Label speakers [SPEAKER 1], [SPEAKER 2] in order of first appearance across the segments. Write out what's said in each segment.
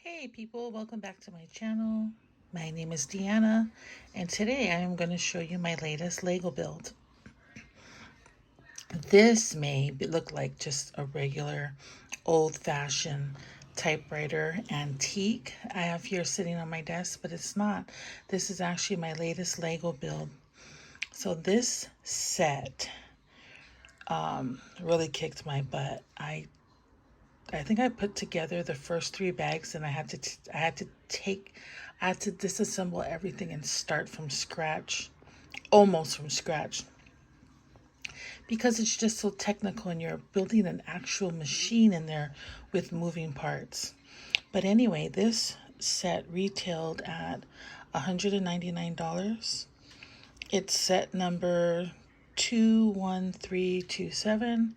[SPEAKER 1] Hey people, welcome back to my channel. My name is Deanna, and today I am going to show you my latest Lego build. This may look like just a regular old-fashioned typewriter antique I have here sitting on my desk, but it's not. This is actually my latest Lego build. So this set really kicked my butt. I think I put together the first 3 bags, and I had to disassemble everything and start from scratch, almost from scratch, because it's just so technical and you're building an actual machine in there with moving parts. But anyway, this set retailed at $199. It's set number 21327.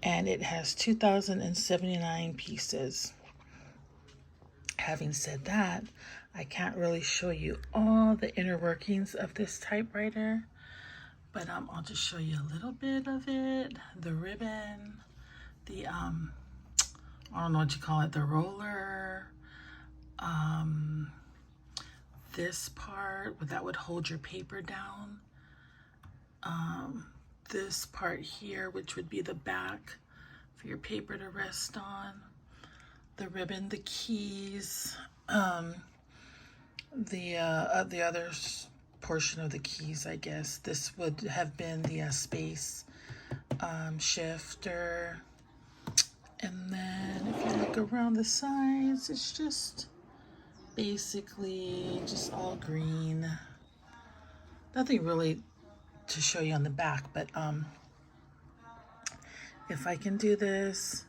[SPEAKER 1] And it has 2,079 pieces. Having said that, I can't really show you all the inner workings of this typewriter, but I'll just show you a little bit of it. The ribbon, the I don't know what you call it, the roller, this part that would hold your paper down, this part here, which would be the back for your paper to rest on, the ribbon, the keys, the other portion of the keys, I guess. This would have been the space shifter. And then if you look around the sides, it's just basically just all green. Nothing really to show you on the back, but if I can do this,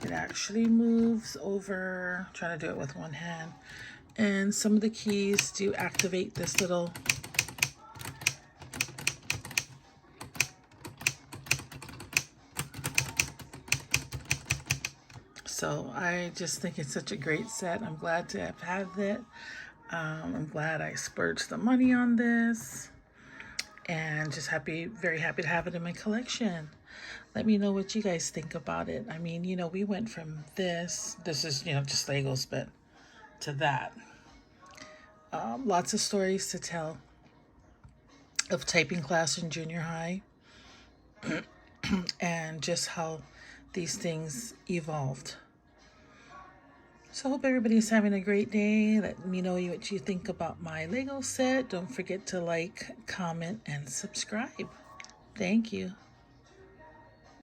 [SPEAKER 1] it actually moves over. I'm trying to do it with one hand. And some of the keys do activate this little so I just think it's such a great set. I'm glad to have had it. I'm glad I splurged the money on this, and just very happy to have it in my collection. Let me know what you guys think about it. I mean, we went from this is, just Legos, but to that. Lots of stories to tell of typing class in junior high and just how these things evolved. So I hope everybody's having a great day. Let me know what you think about my Lego set. Don't forget to like, comment, and subscribe. Thank you.